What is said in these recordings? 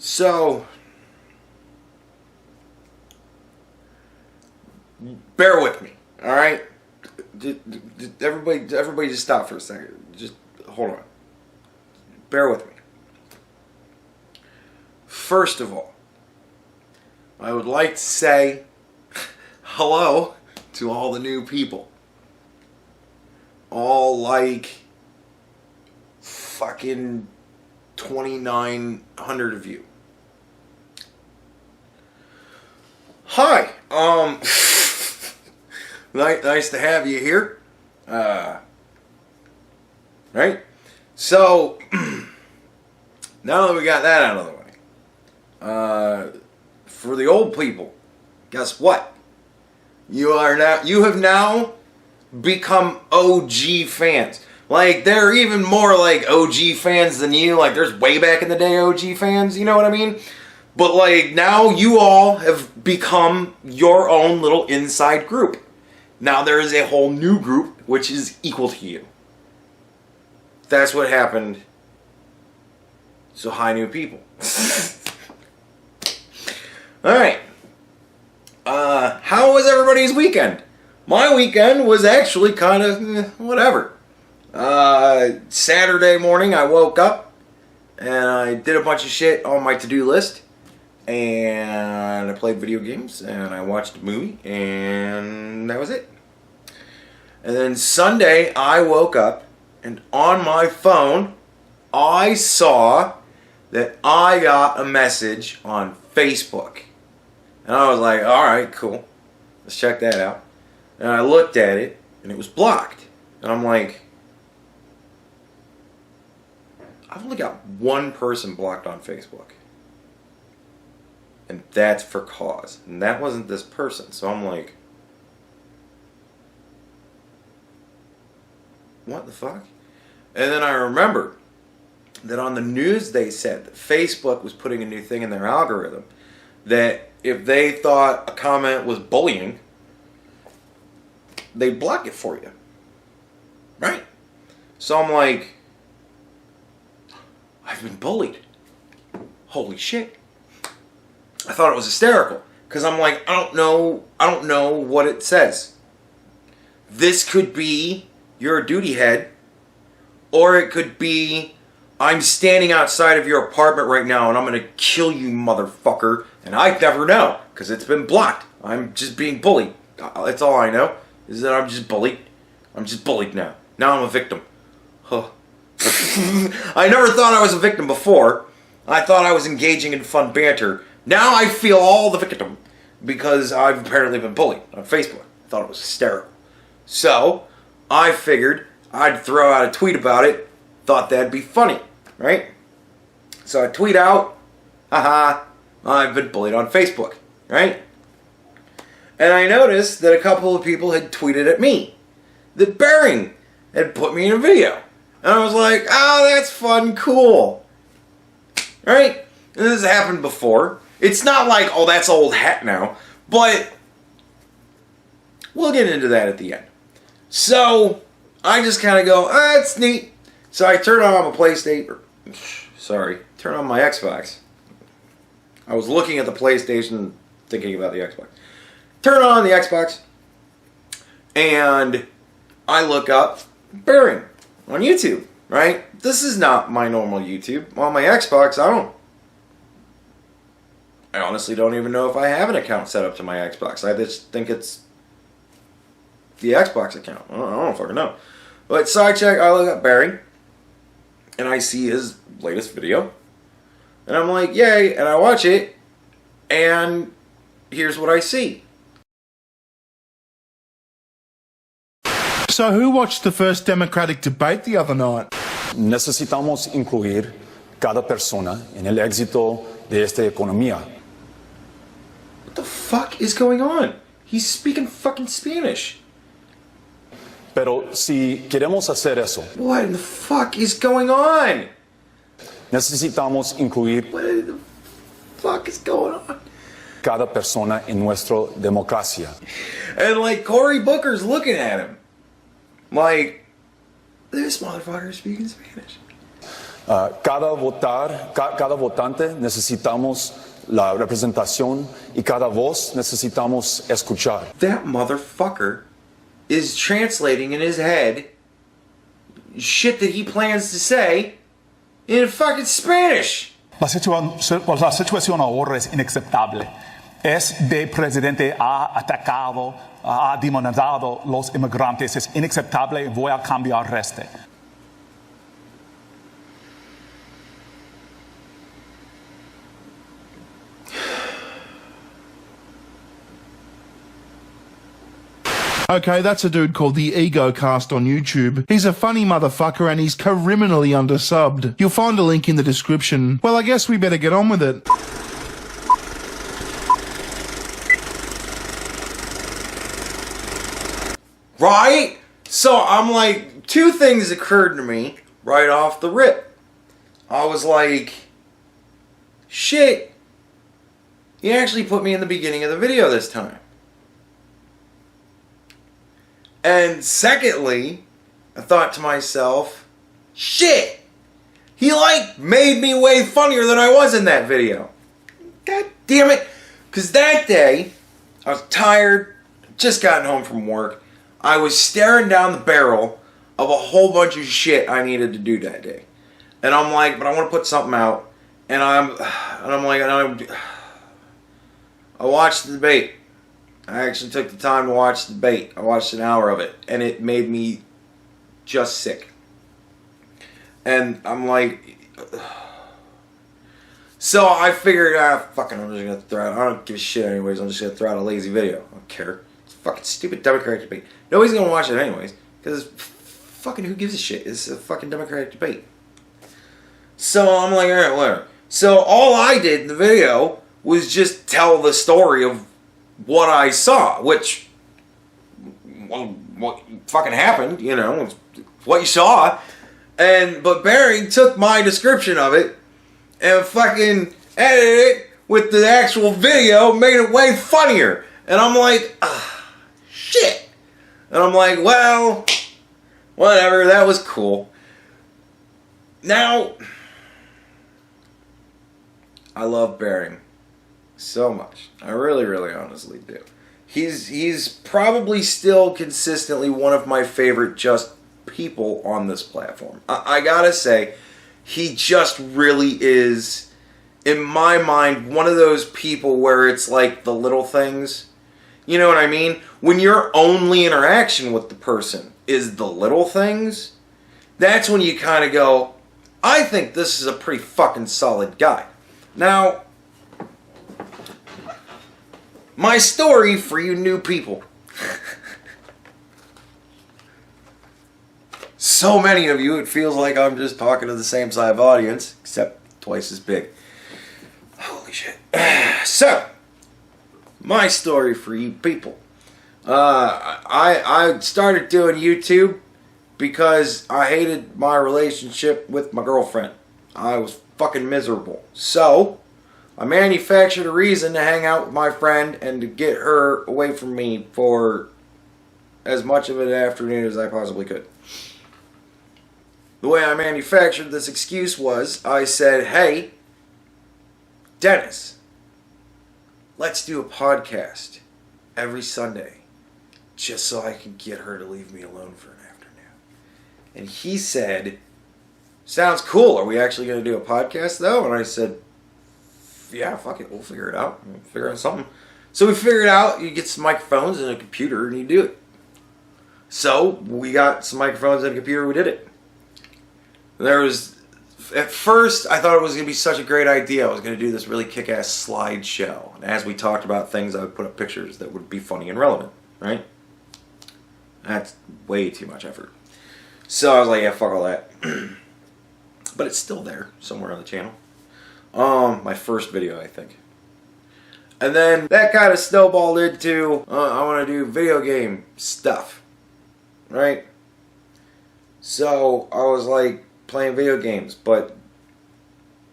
So, bear with me, all right? Everybody, just stop for a second. Just hold on. Bear with me. First of all, I would like to say hello to all the new people. All like fucking 2,900 of you. Hi, nice to have you here. Right? So, now that we got that out of the way, for the old people, guess what? You have now become OG fans. Like, they're even more like OG fans than you. Like, there's way back in the day OG fans, you know what I mean? But like, now you all have become your own little inside group. Now there is a whole new group which is equal to you. That's what happened. So hi, new people. Alright. How was everybody's weekend? My weekend was actually kind of whatever. Saturday morning I woke up and I did a bunch of shit on my to-do list. And I played video games, and I watched a movie, and that was it. And then Sunday, I woke up, and on my phone, I saw that I got a message on Facebook. And I was like, alright, cool. Let's check that out. And I looked at it, and it was blocked. And I'm like, I've only got one person blocked on Facebook. And that's for cause. And that wasn't this person. So I'm like, what the fuck? And then I remembered that on the news they said that Facebook was putting a new thing in their algorithm. That if they thought a comment was bullying, they'd block it for you. Right? So I'm like, I've been bullied. Holy shit. I thought it was hysterical because I'm like, I don't know what it says. This could be you're a duty head, or it could be I'm standing outside of your apartment right now and I'm gonna kill you, motherfucker, and I never know because it's been blocked. I'm just being bullied. That's all I know is that I'm just bullied. I'm just bullied now. Now I'm a victim. Huh. I never thought I was a victim before. I thought I was engaging in fun banter. Now I feel all the victim because I've apparently been bullied on Facebook. I thought it was hysterical. So, I figured I'd throw out a tweet about it. Thought that'd be funny, right? So I tweet out, haha, I've been bullied on Facebook, right? And I noticed that a couple of people had tweeted at me that Bearing had put me in a video. And I was like, oh, that's fun, cool. Right? And this has happened before. It's not like, oh, that's old hat now. But we'll get into that at the end. So I just kind of go, it's neat. So I turn on my PlayStation. Turn on my Xbox. I was looking at the PlayStation, thinking about the Xbox. Turn on the Xbox. And I look up Bearing on YouTube, right? This is not my normal YouTube. On my Xbox, I honestly don't even know if I have an account set up to my Xbox. I just think it's the Xbox account. I don't fucking know. But so I look up Bearing, and I see his latest video. And I'm like, yay, and I watch it, and here's what I see. So who watched the first Democratic debate the other night? Necesitamos incluir cada persona en el éxito de esta economía. What the fuck is going on? He's speaking fucking Spanish. Pero si queremos hacer eso, What in the fuck is going on? necesitamos incluir What in the fuck is going on? cada persona en nuestra democracia. And like Cory Booker's looking at him. Like, this motherfucker is speaking Spanish. Cada votante necesitamos la representación y cada voz necesitamos escuchar. That motherfucker is translating in his head shit that he plans to say in fucking Spanish. La situación ahora es inaceptable. Este presidente ha atacado, ha demonizado los inmigrantes. Es inaceptable. Voy a cambiar este. Okay, that's a dude called the Egocast on YouTube. He's a funny motherfucker and he's criminally undersubbed. You'll find a link in the description. Well, I guess we better get on with it. Right? So I'm like, two things occurred to me right off the rip. I was like, shit, you actually put me in the beginning of the video this time. And secondly, I thought to myself, shit, he like made me way funnier than I was in that video. God damn it. Because that day, I was tired, just gotten home from work. I was staring down the barrel of a whole bunch of shit I needed to do that day. And I'm like, but I want to put something out. And I watched the debate. I actually took the time to watch the debate. I watched an hour of it, and it made me just sick. And I'm like, so I figured, fucking, I'm just gonna throw out. I don't give a shit anyways. I'm just gonna throw out a lazy video. I don't care. It's a fucking stupid Democratic debate. Nobody's gonna watch it anyways, because fucking who gives a shit? It's a fucking Democratic debate. So I'm like, alright, whatever. So all I did in the video was just tell the story of what I saw, which, well, what fucking happened, you know, what you saw. But Barry took my description of it and fucking edited it with the actual video, made it way funnier. And I'm like, shit. And I'm like, well, whatever, that was cool. Now, I love Barry so much. I really, really honestly do. He's probably still consistently one of my favorite just people on this platform. I gotta say, he just really is, in my mind, one of those people where it's like the little things. You know what I mean? When your only interaction with the person is the little things, that's when you kind of go, I think this is a pretty fucking solid guy. Now, my story for you new people. So many of you, it feels like I'm just talking to the same size audience, except twice as big. Holy shit. So, my story for you people. I started doing YouTube because I hated my relationship with my girlfriend. I was fucking miserable. So, I manufactured a reason to hang out with my friend and to get her away from me for as much of an afternoon as I possibly could. The way I manufactured this excuse was, I said, hey, Dennis, let's do a podcast every Sunday just so I can get her to leave me alone for an afternoon. And he said, sounds cool. Are we actually going to do a podcast though? And I said, yeah, fuck it. We'll figure it out. We'll figure out something. So we figured out you get some microphones and a computer and you do it. So we got some microphones and a computer. We did it. There was, at first, I thought it was going to be such a great idea. I was going to do this really kick-ass slideshow. And as we talked about things, I would put up pictures that would be funny and relevant, right? That's way too much effort. So I was like, yeah, fuck all that. But it's still there, somewhere on the channel. My first video, I think. And then that kind of snowballed into, I want to do video game stuff, right? So I was like, playing video games, but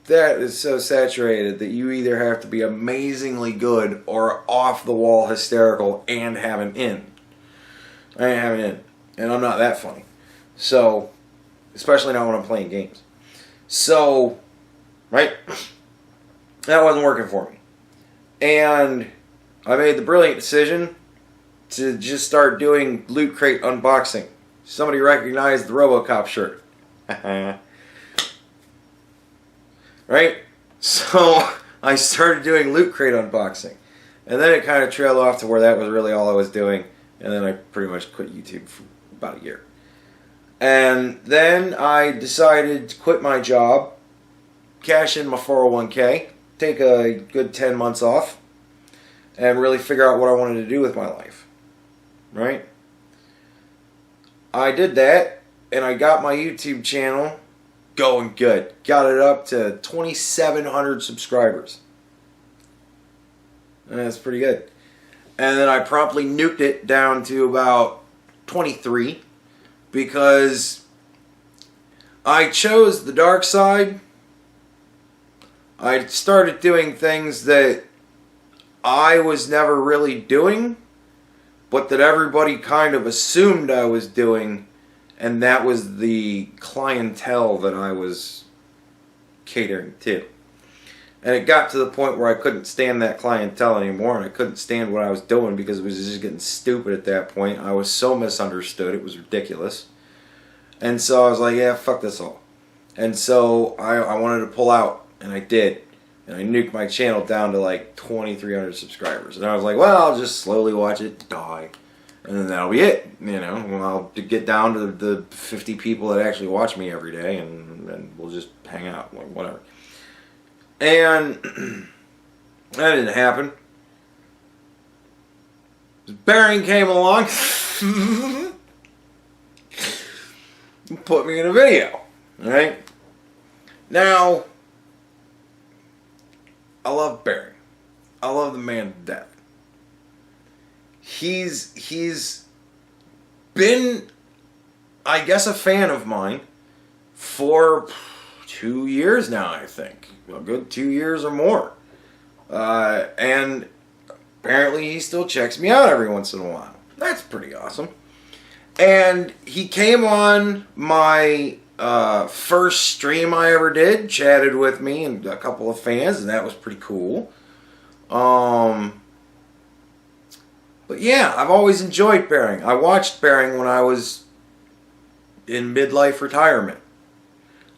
that is so saturated that you either have to be amazingly good or off the wall hysterical and have an in. I ain't having in, and I'm not that funny. So, especially not when I'm playing games. So, right? That wasn't working for me. And I made the brilliant decision to just start doing Loot Crate unboxing. Somebody recognized the RoboCop shirt. Right? So I started doing Loot Crate unboxing. And then it kind of trailed off to where that was really all I was doing. And then I pretty much quit YouTube for about a year. And then I decided to quit my job, cash in my 401k, take a good 10 months off, and really figure out what I wanted to do with my life. Right? I did that, and I got my YouTube channel going good. Got it up to 2,700 subscribers. And that's pretty good. And then I promptly nuked it down to about 23 because I chose the dark side. I started doing things that I was never really doing, but that everybody kind of assumed I was doing, and that was the clientele that I was catering to. And it got to the point where I couldn't stand that clientele anymore, and I couldn't stand what I was doing because it was just getting stupid at that point. I was so misunderstood, it was ridiculous. And so I was like, yeah, fuck this all. And so I wanted to pull out, and I did. And I nuked my channel down to like 2,300 subscribers. And I was like, well, I'll just slowly watch it die. And then that'll be it. You know, I'll get down to the 50 people that actually watch me every day, and we'll just hang out, like whatever. And that didn't happen. Bearing came along, put me in a video. Right? Now, I love Bearing. I love the man to death. He's been, I guess, a fan of mine for 2 years now, I think. A good 2 years or more. And apparently he still checks me out every once in a while. That's pretty awesome. And he came on my first stream I ever did, chatted with me and a couple of fans, and that was pretty cool. But yeah, I've always enjoyed Bearing. I watched Bearing when I was in midlife retirement.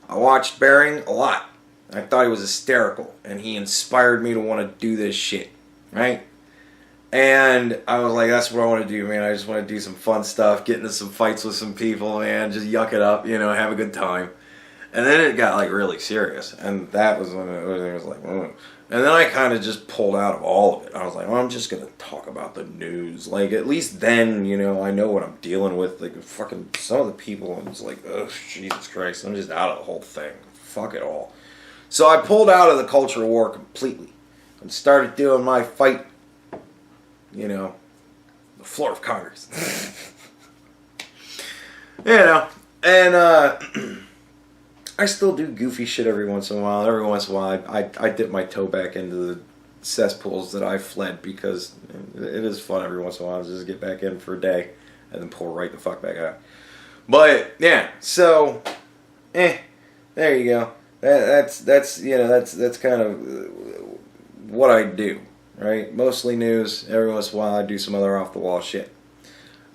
I watched Bearing a lot. I thought he was hysterical, and he inspired me to want to do this shit, right? And I was like, that's what I want to do, man. I just want to do some fun stuff, get into some fights with some people, man, just yuck it up, you know, have a good time. And then it got like really serious, and that was when it was like, oh. And then I kind of just pulled out of all of it. I was like, well, I'm just going to talk about the news. Like, at least then, you know, I know what I'm dealing with. Like, fucking some of the people, I'm just like, oh, Jesus Christ, I'm just out of the whole thing. Fuck it all. So I pulled out of the culture war completely and started doing my fight, you know, the floor of Congress. You know, and I still do goofy shit every once in a while. Every once in a while I dip my toe back into the cesspools that I fled because it is fun every once in a while to just get back in for a day and then pull right the fuck back out. But yeah, so there you go. That's you know that's kind of what I do, right? Mostly news. Every once in a while I do some other off the wall shit.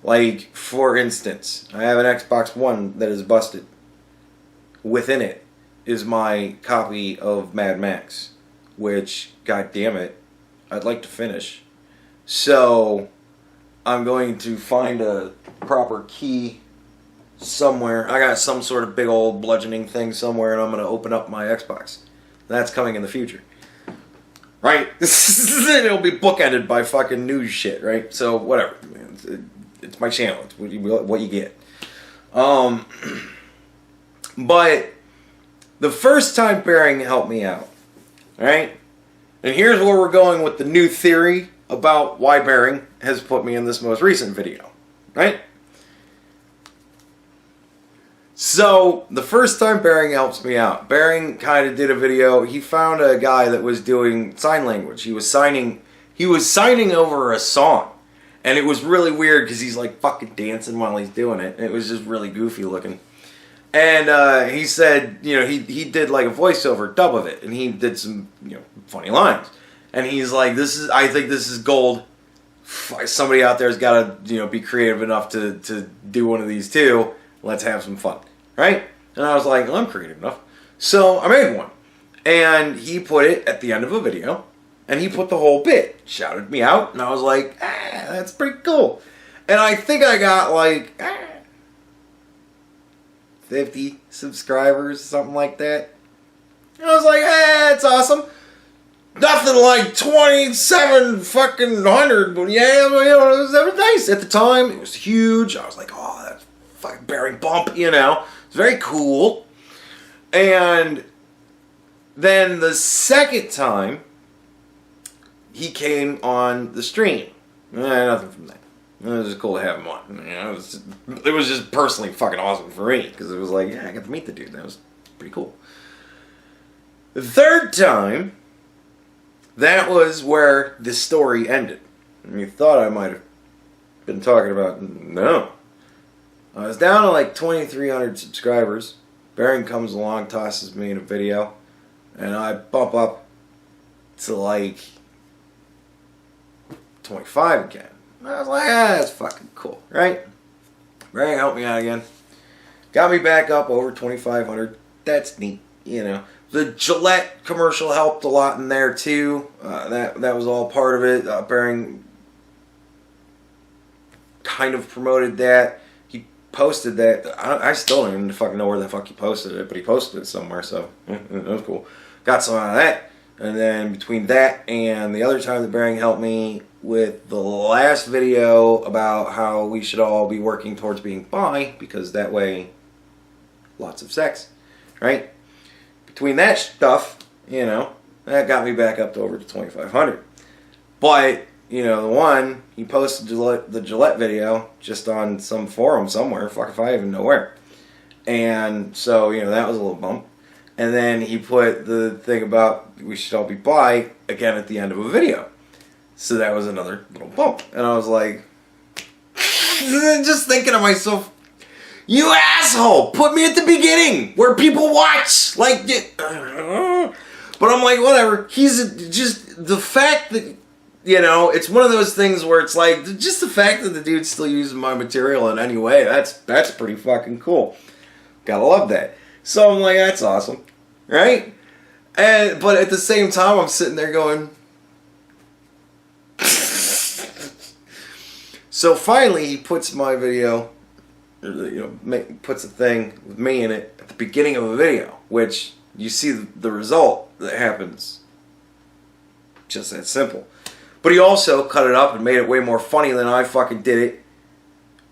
Like, for instance, I have an Xbox One that is busted. Within it is my copy of Mad Max, which, god damn it, I'd like to finish. So I'm going to find a proper key somewhere. I got some sort of big old bludgeoning thing somewhere, and I'm going to open up my Xbox. That's coming in the future. Right? It'll be bookended by fucking news shit, right? So, whatever. It's my channel. It's what you get. But the first time Bearing helped me out, right? And here's where we're going with the new theory about why Bearing has put me in this most recent video, right? So, the first time Bearing helps me out, Bearing kind of did a video. He found a guy that was doing sign language. He was signing over a song. And it was really weird because he's like fucking dancing while he's doing it. It was just really goofy looking. And he said, you know, he did like a voiceover dub of it, and he did some, you know, funny lines. And he's like, I think this is gold. Somebody out there's got to, you know, be creative enough to do one of these too. Let's have some fun, right? And I was like, well, I'm creative enough. So I made one. And he put it at the end of a video. And he put the whole bit. Shouted me out. And I was like, that's pretty cool. And I think I got like 50 subscribers, something like that. And I was like, that's awesome. Nothing like 27 fucking hundred, but yeah, you know, it was nice at the time. It was huge. I was like, oh, that's fucking bearing bump, you know. It's very cool. And then the second time, he came on the stream. Nothing from that. It was just cool to have him on. You know, it was just personally fucking awesome for me because it was like, yeah, I got to meet the dude. That was pretty cool. The third time, that was where the story ended. And you thought I might have been talking about, no. I was down to like 2,300 subscribers. Baron comes along, tosses me in a video, and I bump up to like 25 again. I was like, that's fucking cool, right? Baron helped me out again. Got me back up over 2,500. That's neat, you know. The Gillette commercial helped a lot in there too. That was all part of it. Baron kind of promoted that. He posted that. I still don't even fucking know where the fuck he posted it, but he posted it somewhere, so that was cool. Got some out of that. And then between that and the other time that Baron helped me with the last video about how we should all be working towards being bi, because that way, lots of sex, right? Between that stuff, you know, that got me back up to over to 2,500. But, you know, the one, he posted the Gillette video just on some forum somewhere, fuck if I even know where. And so, you know, that was a little bump. And then he put the thing about we should all be bi again at the end of a video. So that was another little bump. And I was like, just thinking to myself, you asshole! Put me at the beginning where people watch. Like, but I'm like, whatever. He's just the fact that, you know, it's one of those things where it's like just the fact that the dude's still using my material in any way. That's pretty fucking cool. Gotta love that. So I'm like, that's awesome, right? But at the same time, I'm sitting there going. So finally, he puts my video, you know, puts a thing with me in it at the beginning of a video, which you see the result that happens. Just that simple. But he also cut it up and made it way more funny than I fucking did it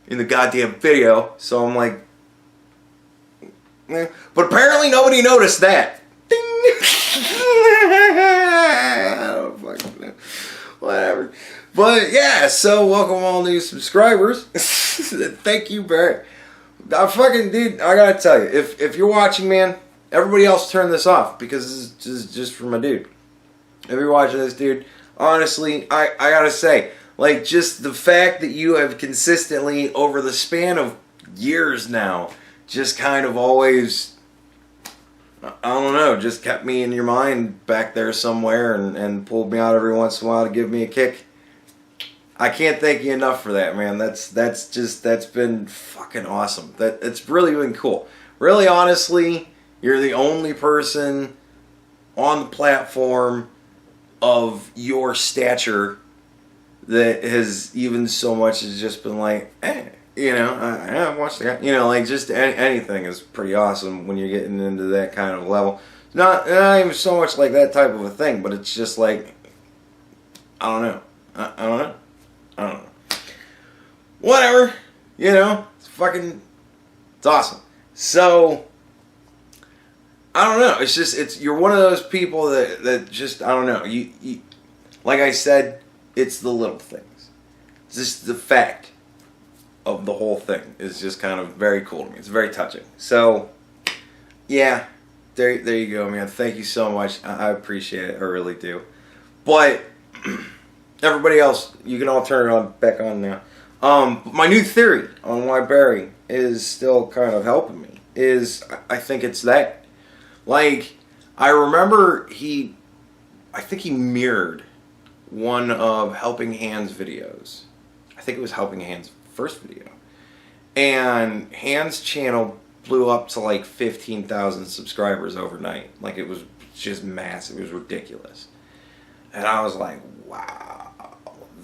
in the goddamn video. So I'm like, eh. But apparently nobody noticed that. Ding! I don't fucking know. Whatever. But yeah, so welcome all new subscribers. Thank you, Barry. I fucking, dude, I gotta tell you, if you're watching, man, everybody else turn this off because this is just for my dude. If you're watching this, dude, honestly, I gotta say, like, just the fact that you have consistently, over the span of years now, just kind of always, I don't know, just kept me in your mind back there somewhere and pulled me out every once in a while to give me a kick. I can't thank you enough for that, man. That's been fucking awesome. It's really been cool. Really, honestly, you're the only person on the platform of your stature that has even so much as just been like, you know, I watched the guy. You know, like just anything is pretty awesome when you're getting into that kind of level. Not even so much like that type of a thing, but it's just like, I don't know. I don't know. Whatever, you know, it's awesome. So, I don't know. It's just, you're one of those people that just, I don't know. You, like I said, it's the little things. It's just the fact of the whole thing is just kind of very cool to me. It's very touching. So, yeah, there you go, man. Thank you so much. I appreciate it. I really do. But everybody else, you can all turn it back on now. My new theory on why Barry is still kind of helping me is I think it's that. Like, I remember I think he mirrored one of Helping Hand's videos. I think it was Helping Hand's first video. And Hand's channel blew up to like 15,000 subscribers overnight. Like, it was just massive. It was ridiculous. And I was like, wow,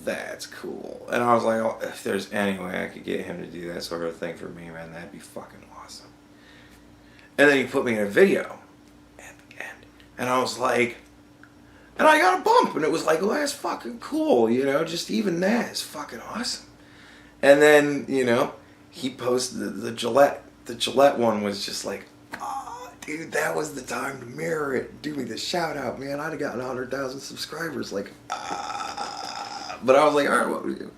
that's cool. And I was like, oh, if there's any way I could get him to do that sort of thing for me, man, that'd be fucking awesome. And then he put me in a video at the end. And I was like, and I got a bump. And it was like, oh, that's fucking cool. You know, just even that is fucking awesome. And then, you know, he posted the Gillette. The Gillette one was just like, oh, dude, that was the time to mirror it. Do me the shout out, man. I'd have gotten 100,000 subscribers. Like, But I was like, all right, what do we do?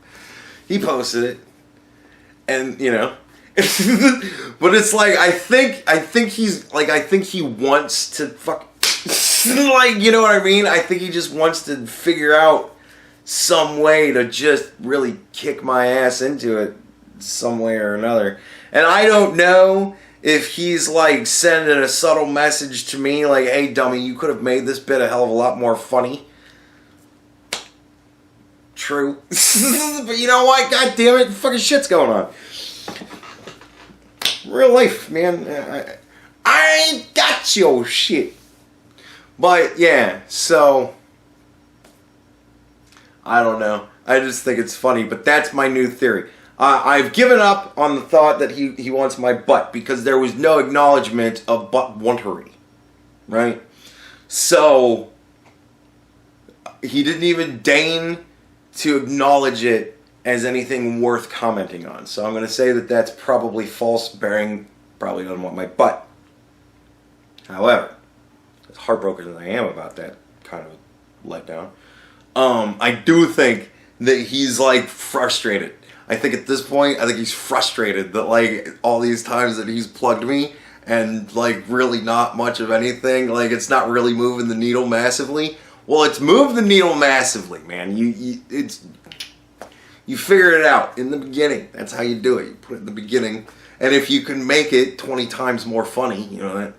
He posted it. And, you know, but it's like, I think he's, like, I think he wants to fuck, like, you know what I mean? I think he just wants to figure out some way to just really kick my ass into it some way or another. And I don't know if he's like sending a subtle message to me like, hey dummy, you could have made this bit a hell of a lot more funny. True. But you know what? God damn it, fucking shit's going on. Real life, man. I ain't got your shit. But yeah, so I don't know. I just think it's funny, but that's my new theory. I've given up on the thought that he wants my butt because there was no acknowledgement of butt wantery, right? So he didn't even deign to acknowledge it as anything worth commenting on. So I'm going to say that that's probably false. Bearing probably doesn't want my butt. However, as heartbroken as I am about that kind of letdown, I do think that he's like frustrated. I think at this point, I think he's frustrated that like all these times that he's plugged me and like really not much of anything, like it's not really moving the needle massively. Well, it's moved the needle massively, man. You figured it out in the beginning. That's how you do it. You put it in the beginning, and if you can make it 20 times more funny, you know, that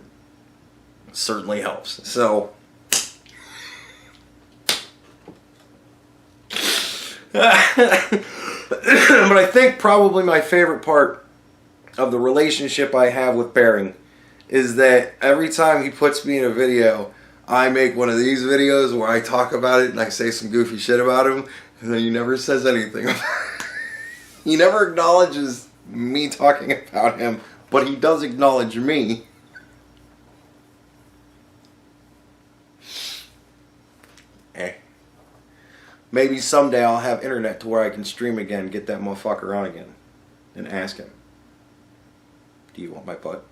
certainly helps. So. But I think probably my favorite part of the relationship I have with Bearing is that every time he puts me in a video, I make one of these videos where I talk about it and I say some goofy shit about him, and then he never says anything about it. He never acknowledges me talking about him, but he does acknowledge me. Maybe someday I'll have internet to where I can stream again, get that motherfucker on again, and ask him, do you want my butt?